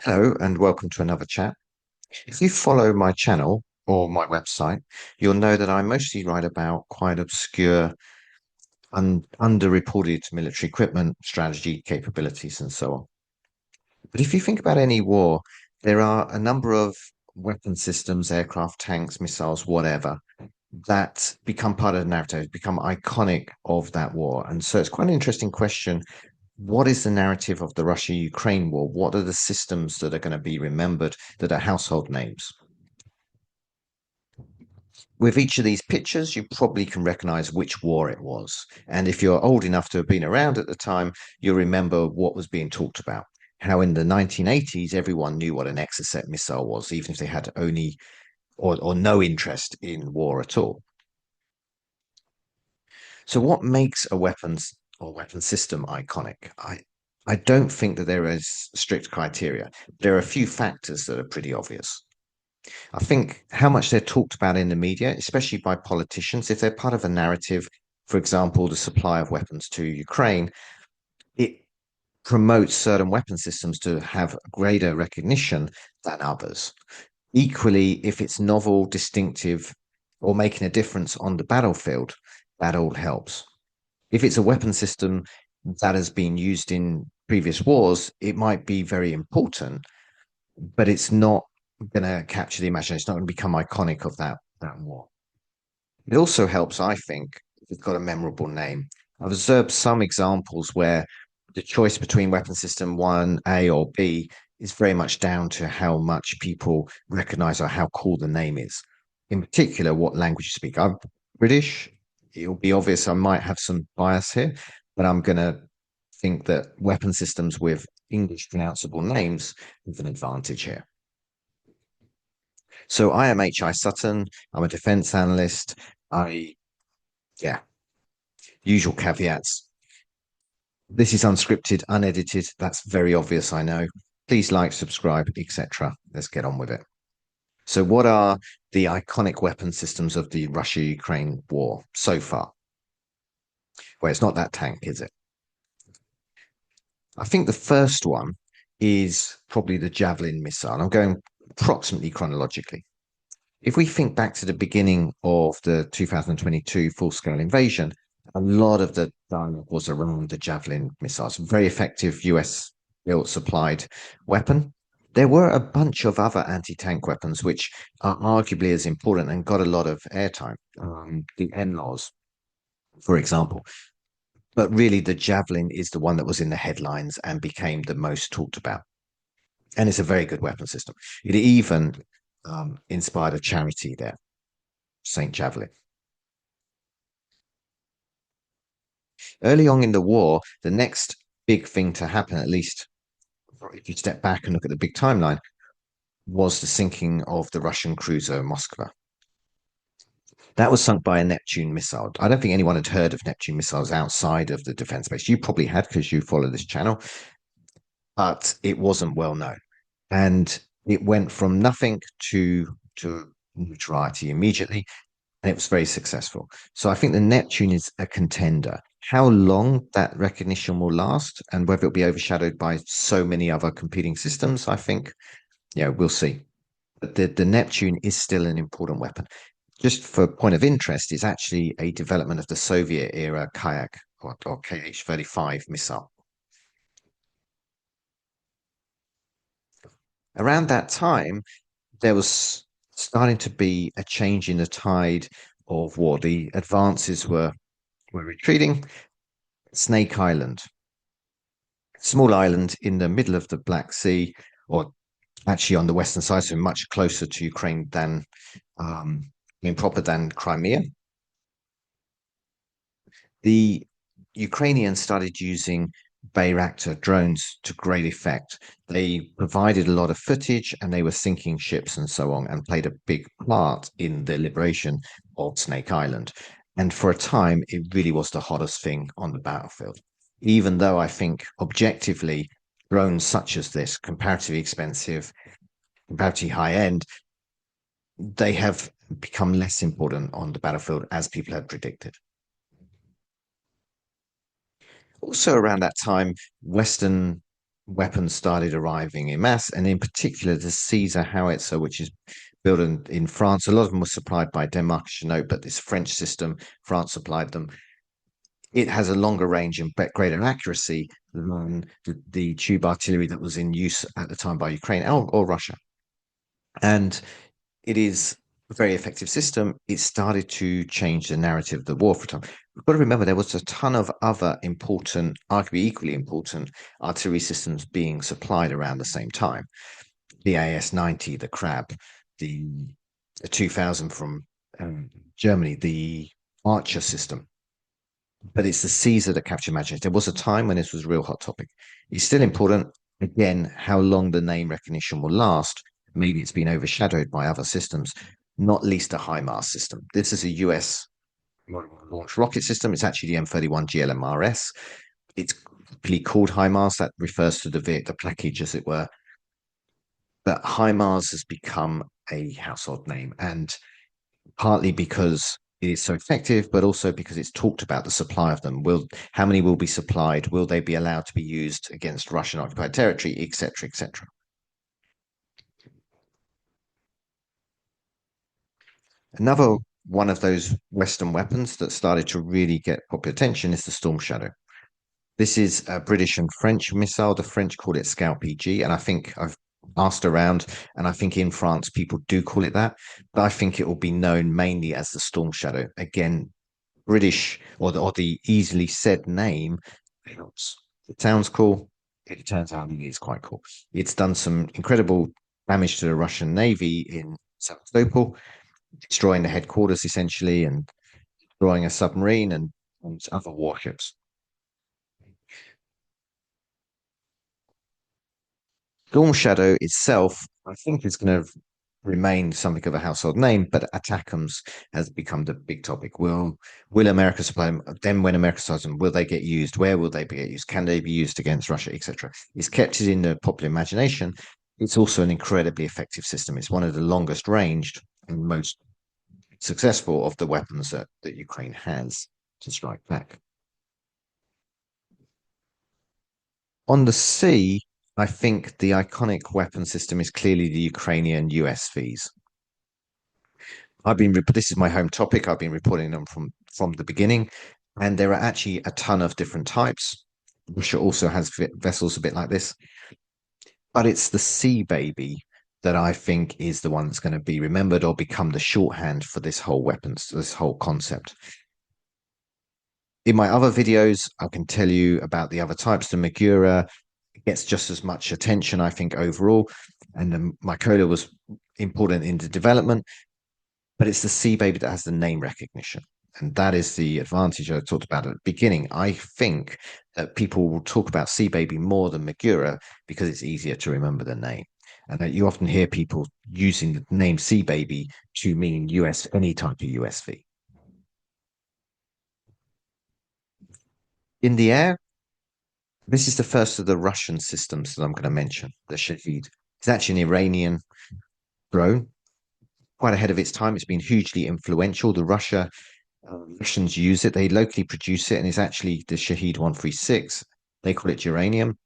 Hello and welcome to another chat. If you follow my channel or my website, you'll know that I mostly write about quite obscure, underreported military equipment, strategy, capabilities, and so on. But if you think about any war, there are a number of weapon systems, aircraft, tanks, missiles, whatever, that become part of the narrative, become iconic of that war. And so it's quite an interesting question. What is the narrative of the Russia-Ukraine war? What are the systems that are going to be remembered that are household names? With each of these pictures, you probably can recognize which war it was. And if you're old enough to have been around at the time, you'll remember what was being talked about. How in the 1980s, everyone knew what an Exocet missile was, even if they had only or no interest in war at all. So, what makes a weapons or weapon system iconic? I don't think that there is strict criteria. There are a few factors that are pretty obvious. I think how much they're talked about in the media, especially by politicians, if they're part of a narrative, for example, the supply of weapons to Ukraine, it promotes certain weapon systems to have greater recognition than others. Equally, if it's novel, distinctive, or making a difference on the battlefield, that all helps. If it's a weapon system that has been used in previous wars, it might be very important, but it's not going to capture the imagination. It's not going to become iconic of that war. It also helps, I think, if it's got a memorable name. I've observed some examples where the choice between weapon system 1A or B is very much down to how much people recognize or how cool the name is. In particular, what language you speak. I'm British. It'll be obvious I might have some bias here, but I'm going to think that weapon systems with English pronounceable names have an advantage here. So I am H.I. Sutton. I'm a defense analyst. Yeah, usual caveats. This is unscripted, unedited. That's very obvious, I know. Please like, subscribe, etc. Let's get on with it. So, what are the iconic weapon systems of the Russia-Ukraine war so far? Well, it's not that tank, is it? I think the first one is probably the Javelin missile. I'm going approximately chronologically. If we think back to the beginning of the 2022 full-scale invasion, a lot of the dialogue was around the Javelin missiles, very effective US built supplied weapon. There were a bunch of other anti-tank weapons which are arguably as important and got a lot of airtime. The NLAWs, for example. But really, the Javelin is the one that was in the headlines and became the most talked about. And it's a very good weapon system. It even inspired a charity there, St. Javelin. Early on in the war, the next big thing to happen, at least if you step back and look at the big timeline, was the sinking of the Russian cruiser Moskva. That was sunk by a Neptune missile. I don't think anyone had heard of Neptune missiles outside of the defense base. You probably had because you follow this channel, but it wasn't well known. And it went from nothing to notoriety immediately, and it was very successful. So I think the Neptune is a contender. How long that recognition will last and whether it'll be overshadowed by so many other competing systems, I think, yeah, we'll see. But the Neptune is still an important weapon. Just for point of interest, it's actually a development of the Soviet era Kayak or KH-35 missile. Around that time, there was starting to be a change in the tide of war. The advances were retreating. Snake Island, small island in the middle of the Black Sea, or actually on the western side, so much closer to Ukraine than proper than Crimea. The Ukrainians started using Bayraktar drones to great effect. They provided a lot of footage and they were sinking ships and so on and played a big part in the liberation of Snake Island. And for a time, it really was the hottest thing on the battlefield. Even though I think objectively, drones such as this, comparatively expensive, comparatively high end, they have become less important on the battlefield as people had predicted. Also, around that time, Western weapons started arriving in mass, and in particular the Caesar howitzer, which is built in France. A lot of them were supplied by Denmark, as you know, but this French system, France supplied them. It has a longer range and greater accuracy than the tube artillery that was in use at the time by Ukraine or Russia. And it is a very effective system. It started to change the narrative of the war for a time. We've got to remember there was a ton of other important, arguably equally important, artillery systems being supplied around the same time. The AS-90, the Crab, the, the 2000 from Germany, the Archer system. But it's the Caesar that captured imagination. There was a time when this was a real hot topic. It's still important. Again, how long the name recognition will last. Maybe it's been overshadowed by other systems, not least the HIMARS system. This is a US launch rocket system. It's actually the M31 GLMRS. It's really called HIMARS. That refers to the package, as it were. But HIMARS has become a household name, and partly because it is so effective, but also because it's talked about the supply of them. How many will be supplied? Will they be allowed to be used against Russian occupied territory, etc., etc.? Another one of those Western weapons that started to really get popular attention is the Storm Shadow. This is a British and French missile. The French call it Scout PG, and I think I've asked around, and I think in France people do call it that, but I think it will be known mainly as the Storm Shadow. Again, British or the easily said name helps. It sounds cool. It turns out it is quite cool. It's done some incredible damage to the Russian Navy in Sevastopol, destroying the headquarters essentially and destroying a submarine and other warships. Storm Shadow itself, I think, is going to remain something of a household name, but ATACMS has become the big topic. Will America supply them? Then when America supplies them, will they get used? Where will they be used? Can they be used against Russia, etc.? It's kept it in the popular imagination. It's also an incredibly effective system. It's one of the longest ranged and most successful of the weapons that Ukraine has to strike back. On the sea, I think the iconic weapon system is clearly the Ukrainian USVs. This is my home topic. I've been reporting them from the beginning, and there are actually a ton of different types. Russia also has vessels a bit like this, but it's the Sea Baby that I think is the one that's going to be remembered or become the shorthand for this whole concept. In my other videos, I can tell you about the other types. The Magura gets just as much attention, I think, overall, and the Mykola was important in the development. But it's the Sea Baby that has the name recognition. And that is the advantage I talked about at the beginning. I think that people will talk about Sea Baby more than Magura because it's easier to remember the name. And that you often hear people using the name Sea Baby to mean any type of USV. In the air, this is the first of the Russian systems that I'm going to mention, the Shahid. It's actually an Iranian drone, quite ahead of its time. It's been hugely influential. Russians use it. They locally produce it, and it's actually the Shahid 136. They call it geranium.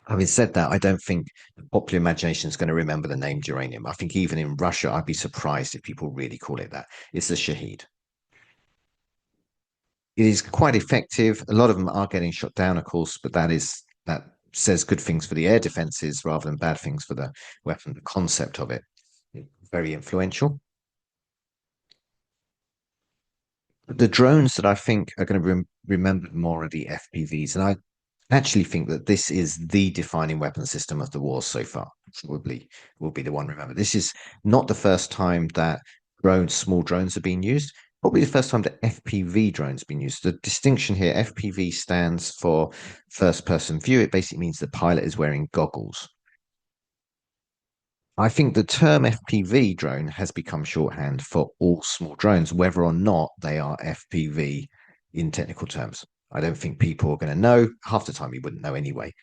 Having said that, I don't think the popular imagination is going to remember the name geranium. I think even in Russia, I'd be surprised if people really call it that. It's the Shahid. It is quite effective. A lot of them are getting shot down, of course, but that says good things for the air defenses rather than bad things for the weapon. The concept of it, very influential. The drones that I think are going to be remembered more are the FPVs, and I actually think that this is the defining weapon system of the war so far. Probably will be the one remembered. This is not the first time that small drones have been used. Probably the first time that FPV drones have been used. The distinction here, FPV stands for first person view. It basically means the pilot is wearing goggles. I think the term FPV drone has become shorthand for all small drones, whether or not they are FPV in technical terms. I don't think people are going to know. Half the time, you wouldn't know anyway.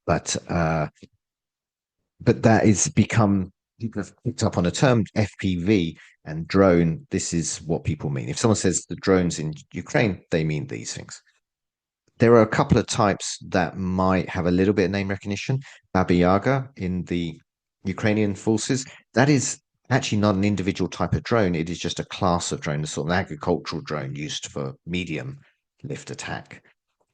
But that is become people have picked up on the term FPV and drone. This is what people mean. If someone says the drones in Ukraine, they mean these things. There are a couple of types that might have a little bit of name recognition. Baba Yaga in the Ukrainian forces. That is actually not an individual type of drone. It is just a class of drone, a sort of agricultural drone used for medium lift attack.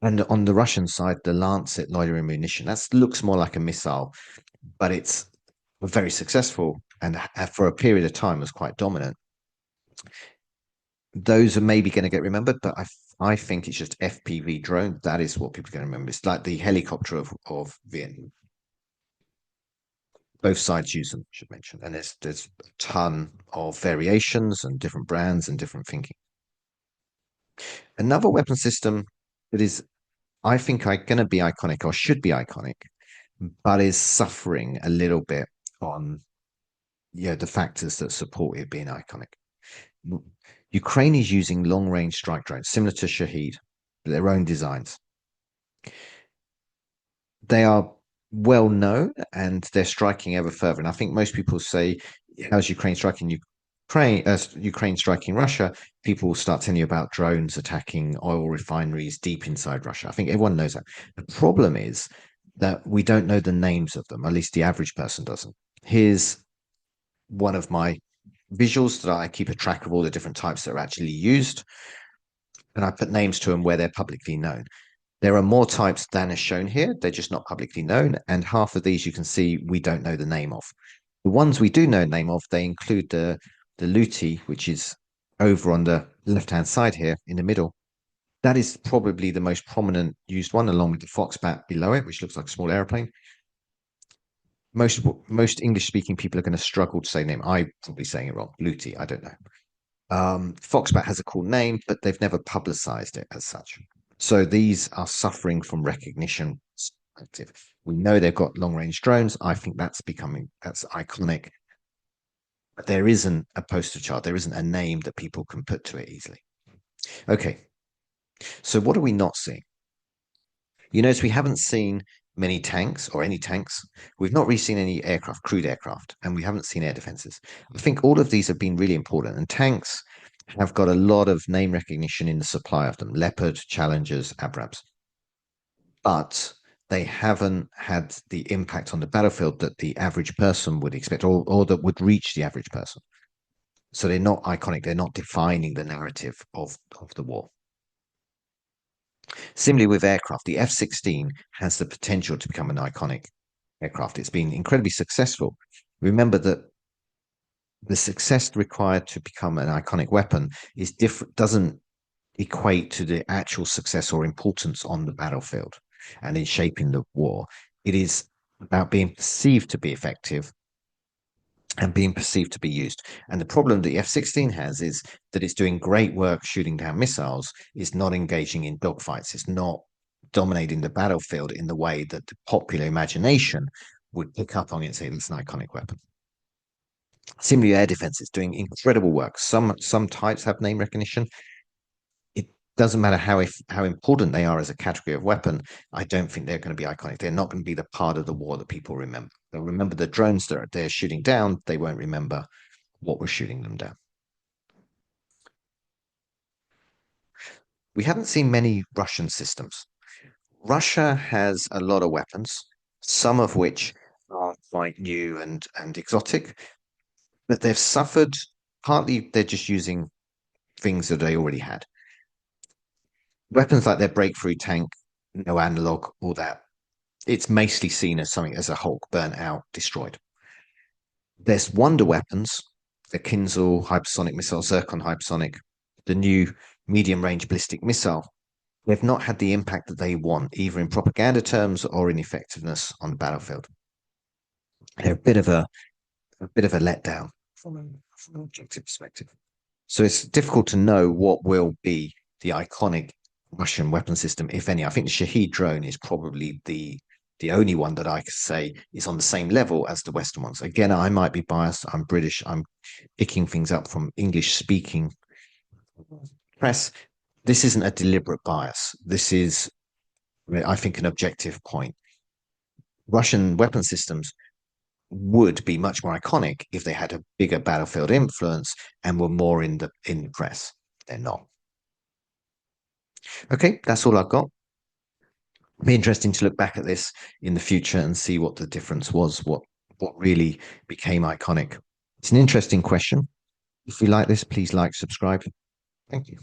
And on the Russian side, the Lancet loitering munition. That looks more like a missile, but it's very successful and for a period of time was quite dominant. Those are maybe going to get remembered, but I think it's just FPV drone. That is what people are going to remember. It's like the helicopter of Vietnam. Both sides use them, should mention, and there's a ton of variations and different brands and different thinking. Another weapon system that is, I think, going to be iconic or should be iconic, but is suffering a little bit on the factors that support it being iconic. Ukraine is using long-range strike drones, similar to Shahed, their own designs. They are well known and they're striking ever further. And I think most people say, how's Ukraine striking Ukraine striking Russia? People will start telling you about drones attacking oil refineries deep inside Russia. I think everyone knows that. The problem is that we don't know the names of them, at least the average person doesn't. Here's one of my visuals that I keep a track of all the different types that are actually used. And I put names to them where they're publicly known. There are more types than is shown here. They're just not publicly known. And half of these you can see we don't know the name of. The ones we do know the name of, they include the Luti, which is over on the left-hand side here in the middle. That is probably the most prominent used one, along with the Foxbat below it, which looks like a small airplane. Most English-speaking people are going to struggle to say the name. I'm probably saying it wrong. Luti, I don't know. Foxbat has a cool name, but they've never publicized it as such. So these are suffering from recognition. We know they've got long-range drones. I think that's iconic. But there isn't a poster chart. There isn't a name that people can put to it easily. Okay. So what are we not seeing? You notice we haven't seen many tanks or any tanks. We've not really seen any aircraft, crewed aircraft, and we haven't seen air defenses. I think all of these have been really important. And tanks have got a lot of name recognition in the supply of them: Leopard, Challengers, Abrams. But they haven't had the impact on the battlefield that the average person would expect, or that would reach the average person. So they're not iconic. They're not defining the narrative of the war. Similarly with aircraft, the F-16 has the potential to become an iconic aircraft. It's been incredibly successful. Remember that the success required to become an iconic weapon is different, doesn't equate to the actual success or importance on the battlefield and in shaping the war. It is about being perceived to be effective and being perceived to be used. And the problem the F-16 has is that it's doing great work shooting down missiles, is not engaging in dogfights, it's not dominating the battlefield in the way that the popular imagination would pick up on it and say it's an iconic weapon. Similarly, air defense is doing incredible work. Some types have name recognition. It doesn't matter how important they are as a category of weapon. I don't think they're going to be iconic. They're not going to be the part of the war that people remember. They'll remember the drones that they're shooting down. They won't remember what was shooting them down. We haven't seen many Russian systems. Russia has a lot of weapons, some of which are quite new and exotic, but they've suffered. Partly they're just using things that they already had. Weapons like their breakthrough tank, no analog, all that. It's mostly seen as something as a Hulk burnt out, destroyed. There's wonder weapons, the Kinzhal hypersonic missile, Zircon hypersonic, the new medium range ballistic missile. They've not had the impact that they want, either in propaganda terms or in effectiveness on the battlefield. They're a bit of a letdown from an objective perspective. So it's difficult to know what will be the iconic Russian weapon system, if any. I think the Shahed drone is probably the only one that I could say is on the same level as the Western ones. Again, I might be biased. I'm British. I'm picking things up from English speaking press. This isn't a deliberate bias. This is, I think, an objective point. Russian weapon systems would be much more iconic if they had a bigger battlefield influence and were more in the press. They're not. Okay, that's all I've got. Be interesting to look back at this in the future and see what the difference was, what really became iconic. It's an interesting question. If you like this, please like, subscribe. Thank you.